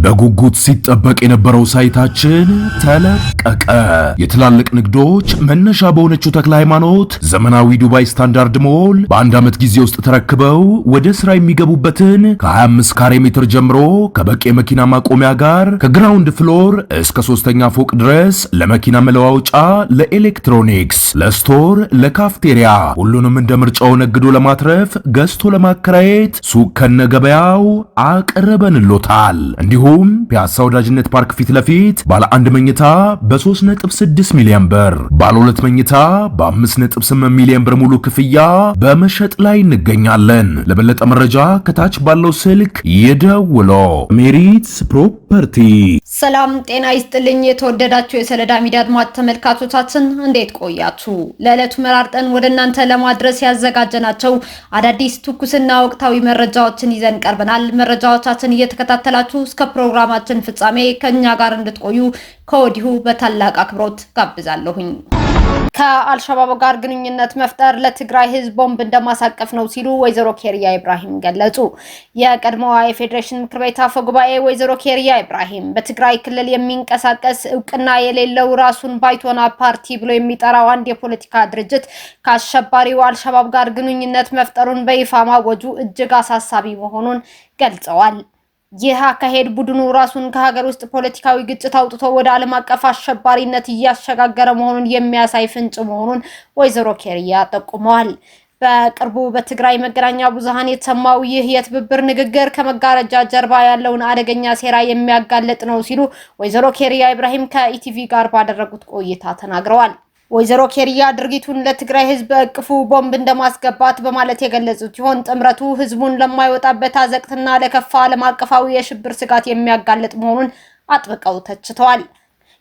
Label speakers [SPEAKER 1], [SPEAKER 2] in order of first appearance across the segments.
[SPEAKER 1] በጉጉት ሲጠበቅ የነበረው ሳይታችን ተለቀቀ። የትላልቅ ንግዶች መነሻ በሆነችው ተክለ ሃይማኖት ዘመናዊ ዱባይ ስታንዳርድ ሞል በአንድ ዓመት ጊዜ ውስጥ ተረክበው ወደ ስራ የሚገቡበትን ከ25 ካሬ ሜትር ጀምሮ ከበቂ የመኪና ማቆሚያ ጋር ከግራውንድ ፍሎር እስከ ሶስተኛ ፎቅ ድረስ ለመኪና መለዋወጫ፣ ለኤሌክትሮኒክስ፣ ለስቶር፣ ለካፍቴሪያ ሁሉንም እንደ ምርጫው ነግዶ ለማትረፍ ገዝቶ ለማከራየት ሱቅ ከነገበያው አቅርበንሎታል። እንዲሁም ፒያሳ ወዳጅነት ፓርክ ፊት ለፊት ባለ 1 መኝታ በ3.6 ሚሊዮን ብር፣ ባለ 2 መኝታ በ5.8 ሚሊዮን ብር ሙሉ ክፍያ በመሸጥ ላይ እንገኛለን። ለበለጠ መረጃ ከታች ባለው ስልክ ይደውሉ። ሜሪትስ ፕሮፐርቲ።
[SPEAKER 2] ሰላም ጤና ይስጥልኝ። የተወደዳችሁ የሰለዳ ሚዲያ አድማጭ ተመልካቾቻችን እንዴት ቆያችሁ? ለዕለቱ መራርጠን ወደ እናንተ ለማድረስ ያዘጋጀናቸው አዳዲስ ትኩስና ወቅታዊ መረጃዎችን ይዘን ቀርበናል። መረጃዎቻችን እየተከታተላችሁ እስከ ፕሮግራማችን ፍጻሜ ከኛ ጋር እንድትቆዩ ከወዲሁ በታላቅ አክብሮት ጋብዛለሁኝ። ከአልሸባብ ጋር ግንኙነት መፍጠር ለትግራይ ህዝብ ቦምብ እንደማሳቀፍ ነው ሲሉ ወይዘሮ ኬሪያ ኢብራሂም ገለጹ። የቀድሞዋ የፌዴሬሽን ምክር ቤት አፈ ጉባኤ ወይዘሮ ኬሪያ ኢብራሂም በትግራይ ክልል የሚንቀሳቀስ እውቅና የሌለው ራሱን ባይቶና ፓርቲ ብሎ የሚጠራው አንድ የፖለቲካ ድርጅት ከአሸባሪው አልሸባብ ጋር ግንኙነት መፍጠሩን በይፋ ማወጁ እጅግ አሳሳቢ መሆኑን ገልጸዋል። ይህ አካሄድ ቡድኑ ራሱን ከሀገር ውስጥ ፖለቲካዊ ግጭት አውጥቶ ወደ ዓለም አቀፍ አሸባሪነት እያሸጋገረ መሆኑን የሚያሳይ ፍንጭ መሆኑን ወይዘሮ ኬሪያ ጠቁመዋል። በቅርቡ በትግራይ መገናኛ ብዙሃን የተሰማው ይህ የትብብር ንግግር ከመጋረጃ ጀርባ ያለውን አደገኛ ሴራ የሚያጋልጥ ነው ሲሉ ወይዘሮ ኬሪያ ኢብራሂም ከኢቲቪ ጋር ባደረጉት ቆይታ ተናግረዋል። ወይዘሮ ኬሪያ ድርጊቱን ለትግራይ ህዝብ እቅፉ ቦምብ እንደማስገባት በማለት የገለጹት ሲሆን ጥምረቱ ህዝቡን ለማይወጣበት አዘቅትና ለከፋ ዓለም አቀፋዊ የሽብር ስጋት የሚያጋልጥ መሆኑን አጥብቀው ተችተዋል።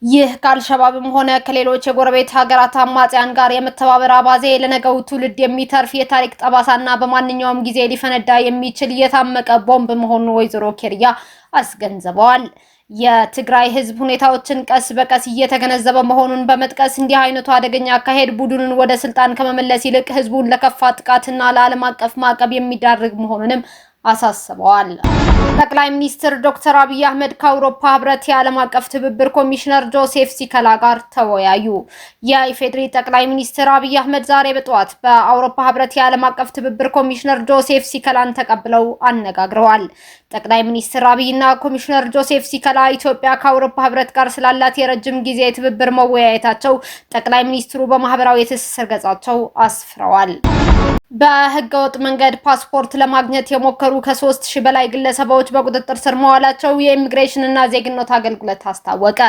[SPEAKER 2] ይህ ከአልሸባብም ሆነ ከሌሎች የጎረቤት ሀገራት አማጽያን ጋር የመተባበር አባዜ ለነገው ትውልድ የሚተርፍ የታሪክ ጠባሳና በማንኛውም ጊዜ ሊፈነዳ የሚችል የታመቀ ቦምብ መሆኑን ወይዘሮ ኬሪያ አስገንዝበዋል። የትግራይ ህዝብ ሁኔታዎችን ቀስ በቀስ እየተገነዘበ መሆኑን በመጥቀስ እንዲህ አይነቱ አደገኛ አካሄድ ቡድኑን ወደ ስልጣን ከመመለስ ይልቅ ህዝቡን ለከፋ ጥቃትና ለዓለም አቀፍ ማዕቀብ የሚዳርግ መሆኑንም አሳስበዋል። ጠቅላይ ሚኒስትር ዶክተር አብይ አህመድ ከአውሮፓ ህብረት የዓለም አቀፍ ትብብር ኮሚሽነር ጆሴፍ ሲከላ ጋር ተወያዩ። የኢፌዴሪ ጠቅላይ ሚኒስትር አብይ አህመድ ዛሬ በጠዋት በአውሮፓ ህብረት የዓለም አቀፍ ትብብር ኮሚሽነር ጆሴፍ ሲከላን ተቀብለው አነጋግረዋል። ጠቅላይ ሚኒስትር አብይና ኮሚሽነር ጆሴፍ ሲከላ ኢትዮጵያ ከአውሮፓ ህብረት ጋር ስላላት የረጅም ጊዜ ትብብር መወያየታቸው ጠቅላይ ሚኒስትሩ በማህበራዊ የትስስር ገጻቸው አስፍረዋል። በህገወጥ መንገድ ፓስፖርት ለማግኘት የሞከሩ ከ3000 በላይ ግለሰቦች በቁጥጥር ስር መዋላቸው የኢሚግሬሽን እና ዜግነት አገልግሎት አስታወቀ።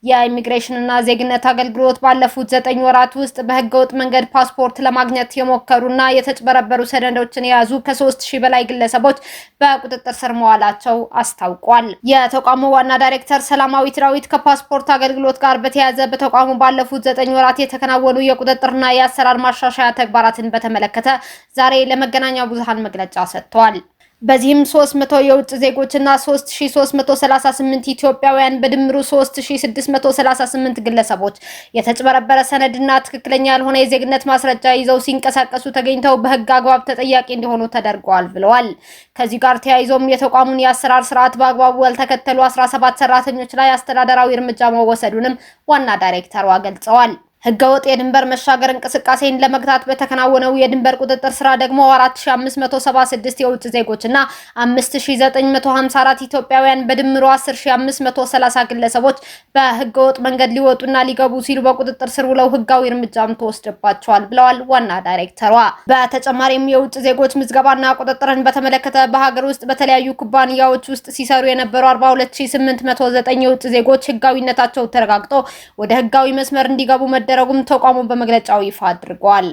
[SPEAKER 2] የኢሚግሬሽን እና ዜግነት አገልግሎት ባለፉት 9 ወራት ውስጥ በህገወጥ መንገድ ፓስፖርት ለማግኘት የሞከሩና የተጭበረበሩ ሰነዶችን የያዙ ከ3000 በላይ ግለሰቦች በቁጥጥር ስር መዋላቸው አስታውቋል። የተቋሙ ዋና ዳይሬክተር ሰላማዊት ዳዊት ከፓስፖርት አገልግሎት ጋር በተያያዘ በተቋሙ ባለፉት 9 ወራት የተከናወኑ የቁጥጥርና የአሰራር ማሻሻያ ተግባራትን በተመለከተ ዛሬ ለመገናኛ ብዙሃን መግለጫ ሰጥተዋል። በዚህም 300 የውጭ ዜጎችና 3338 ኢትዮጵያውያን በድምሩ 3638 ግለሰቦች የተጭበረበረ ሰነድና ትክክለኛ ያልሆነ የዜግነት ማስረጃ ይዘው ሲንቀሳቀሱ ተገኝተው በህግ አግባብ ተጠያቂ እንዲሆኑ ተደርገዋል ብለዋል። ከዚህ ጋር ተያይዞም የተቋሙን የአሰራር ስርዓት በአግባቡ ያልተከተሉ 17 ሰራተኞች ላይ አስተዳደራዊ እርምጃ መወሰዱንም ዋና ዳይሬክተሯ ገልጸዋል። ህገወጥ የድንበር መሻገር እንቅስቃሴን ለመግታት በተከናወነው የድንበር ቁጥጥር ስራ ደግሞ 4576 የውጭ ዜጎችና 5954 ኢትዮጵያውያን በድምሩ 10530 ግለሰቦች በህገወጥ መንገድ ሊወጡና ሊገቡ ሲሉ በቁጥጥር ስር ውለው ህጋዊ እርምጃም ተወስደባቸዋል ብለዋል ዋና ዳይሬክተሯ። በተጨማሪም የውጭ ዜጎች ምዝገባና ቁጥጥርን በተመለከተ በሀገር ውስጥ በተለያዩ ኩባንያዎች ውስጥ ሲሰሩ የነበሩ 42809 የውጭ ዜጎች ህጋዊነታቸው ተረጋግጦ ወደ ህጋዊ መስመር እንዲገቡ ደረጉም ተቋሙ በመግለጫው ይፋ አድርጓል።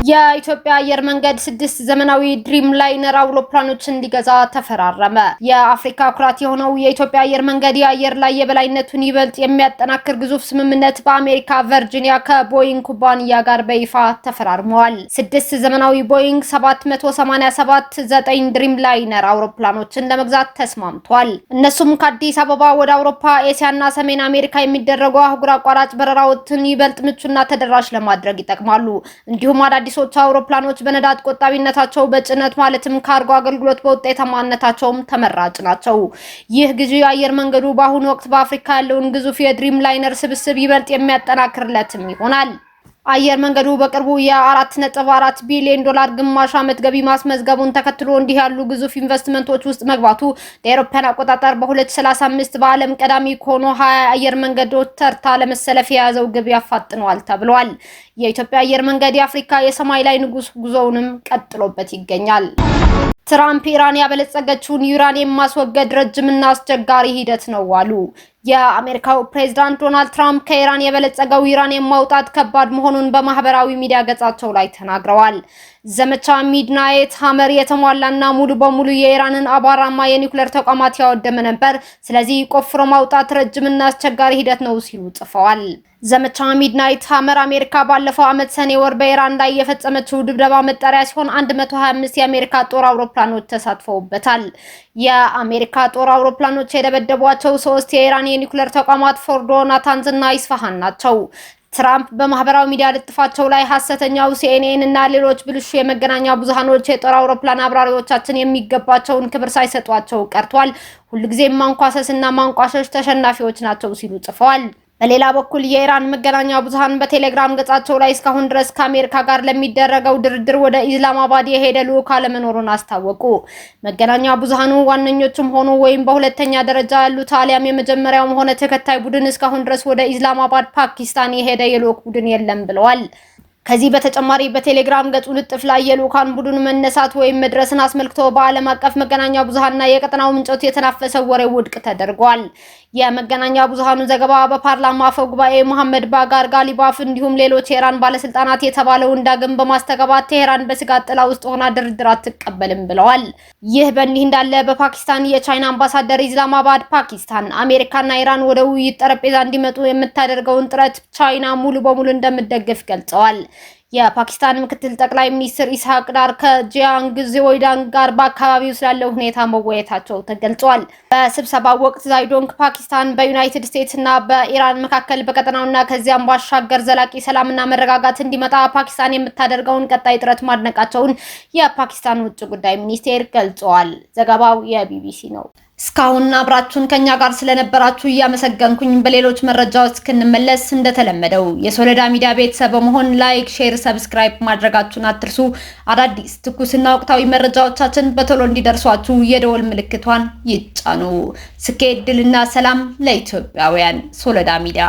[SPEAKER 2] የኢትዮጵያ አየር መንገድ 6 ዘመናዊ ድሪም ላይነር አውሮፕላኖችን እንዲገዛ ተፈራረመ። የአፍሪካ ኩራት የሆነው የኢትዮጵያ አየር መንገድ የአየር ላይ የበላይነቱን ይበልጥ የሚያጠናክር ግዙፍ ስምምነት በአሜሪካ ቨርጂኒያ ከቦይንግ ኩባንያ ጋር በይፋ ተፈራርመዋል። 6 ዘመናዊ ቦይንግ 787-9 ድሪም ላይነር አውሮፕላኖችን ለመግዛት ተስማምቷል። እነሱም ከአዲስ አበባ ወደ አውሮፓ፣ ኤሲያና ሰሜን አሜሪካ የሚደረጉ አህጉር አቋራጭ በረራዎችን ይበልጥ ምቹና ተደራሽ ለማድረግ ይጠቅማሉ። እንዲሁም አዳዲስ አዳዲሶቹ አውሮፕላኖች በነዳጅ ቆጣቢነታቸው በጭነት ማለትም ካርጎ አገልግሎት በውጤታማነታቸውም ተመራጭ ናቸው። ይህ ግዢ አየር መንገዱ በአሁኑ ወቅት በአፍሪካ ያለውን ግዙፍ የድሪም ላይነር ስብስብ ይበልጥ የሚያጠናክርለትም ይሆናል። አየር መንገዱ በቅርቡ የ4.4 ቢሊዮን ዶላር ግማሽ ዓመት ገቢ ማስመዝገቡን ተከትሎ እንዲህ ያሉ ግዙፍ ኢንቨስትመንቶች ውስጥ መግባቱ ለአውሮፓውያን አቆጣጠር በ2035 በዓለም ቀዳሚ ከሆኑ 20 አየር መንገዶች ተርታ ለመሰለፍ የያዘው ግብ ያፋጥነዋል ተብሏል። የኢትዮጵያ አየር መንገድ የአፍሪካ የሰማይ ላይ ንጉስ ጉዞውንም ቀጥሎበት ይገኛል። ትራምፕ ኢራን ያበለጸገችውን ዩራኒየም ማስወገድ ረጅምና አስቸጋሪ ሂደት ነው አሉ። የአሜሪካው ፕሬዝዳንት ዶናልድ ትራምፕ ከኢራን የበለጸገው ዩራኒየም ማውጣት ከባድ መሆኑን በማህበራዊ ሚዲያ ገጻቸው ላይ ተናግረዋል። ዘመቻ ሚድናይት ሀመር የተሟላና ሙሉ በሙሉ የኢራንን አቧራማ የኒውክሌር ተቋማት ያወደመ ነበር። ስለዚህ ቆፍሮ ማውጣት ረጅምና አስቸጋሪ ሂደት ነው ሲሉ ጽፈዋል። ዘመቻ ሚድናይት ሀመር አሜሪካ ባለፈው ዓመት ሰኔ ወር በኢራን ላይ የፈጸመችው ድብደባ መጠሪያ ሲሆን 125 የአሜሪካ ጦር አውሮፕላኖች ተሳትፈውበታል። የአሜሪካ ጦር አውሮፕላኖች የደበደቧቸው 3 የኢራን የኒውክሌር ተቋማት ፎርዶ፣ ናታንዝ እና ኢስፋሃን ናቸው። ትራምፕ በማህበራዊ ሚዲያ ልጥፋቸው ላይ ሐሰተኛው CNN እና ሌሎች ብልሹ የመገናኛ ብዙሃኖች የጦር አውሮፕላን አብራሪዎቻችን የሚገባቸውን ክብር ሳይሰጧቸው ቀርቷል፣ ሁልጊዜም ማንኳሰስና ማንቋሸሽ ተሸናፊዎች ናቸው ሲሉ ጽፈዋል። በሌላ በኩል የኢራን መገናኛ ብዙሃን በቴሌግራም ገጻቸው ላይ እስካሁን ድረስ ከአሜሪካ ጋር ለሚደረገው ድርድር ወደ ኢስላማባድ የሄደ ልዑክ አለመኖሩን አስታወቁ። መገናኛ ብዙሃኑ ዋነኞቹም ሆኑ ወይም በሁለተኛ ደረጃ ያሉት አሊያም የመጀመሪያውም ሆነ ተከታይ ቡድን እስካሁን ድረስ ወደ ኢስላማባድ ፓኪስታን የሄደ የልዑክ ቡድን የለም ብለዋል። ከዚህ በተጨማሪ በቴሌግራም ገጹ ልጥፍ ላይ የልዑካን ቡድን መነሳት ወይም መድረስን አስመልክቶ በዓለም አቀፍ መገናኛ ብዙሃንና የቀጠናው ምንጮች የተናፈሰው ወሬ ውድቅ ተደርጓል። የመገናኛ ብዙሃኑ ዘገባ በፓርላማ አፈ ጉባኤ መሐመድ ባጋር ጋሊባፍ እንዲሁም ሌሎች የኢራን ባለስልጣናት የተባለውን ዳግም በማስተጋባት ቴህራን በስጋት ጥላ ውስጥ ሆና ድርድር አትቀበልም ብለዋል። ይህ በእንዲህ እንዳለ በፓኪስታን የቻይና አምባሳደር ኢስላማባድ ፓኪስታን አሜሪካና ኢራን ወደ ውይይት ጠረጴዛ እንዲመጡ የምታደርገውን ጥረት ቻይና ሙሉ በሙሉ እንደምትደግፍ ገልጸዋል። የፓኪስታን ምክትል ጠቅላይ ሚኒስትር ኢስሐቅ ዳር ከጂያንግ ዚኦይዳን ጋር በአካባቢው ስላለው ሁኔታ መወያየታቸው ተገልጿል። በስብሰባው ወቅት ዛይዶንግ ፓኪስታን በዩናይትድ ስቴትስ እና በኢራን መካከል በቀጠናውና ከዚያም ባሻገር ዘላቂ ሰላምና መረጋጋት እንዲመጣ ፓኪስታን የምታደርገውን ቀጣይ ጥረት ማድነቃቸውን የፓኪስታን ውጭ ጉዳይ ሚኒስቴር ገልጸዋል። ዘገባው የቢቢሲ ነው። እስካሁን አብራችሁን ከኛ ጋር ስለነበራችሁ እያመሰገንኩኝ በሌሎች መረጃዎች እስክንመለስ እንደተለመደው የሶለዳ ሚዲያ ቤተሰብ በመሆን ላይክ፣ ሼር፣ ሰብስክራይብ ማድረጋችሁን አትርሱ። አዳዲስ ትኩስና ወቅታዊ መረጃዎቻችን በቶሎ እንዲደርሷችሁ የደወል ምልክቷን ይጫኑ። ስኬት፣ ድልና ሰላም ለኢትዮጵያውያን። ሶለዳ ሚዲያ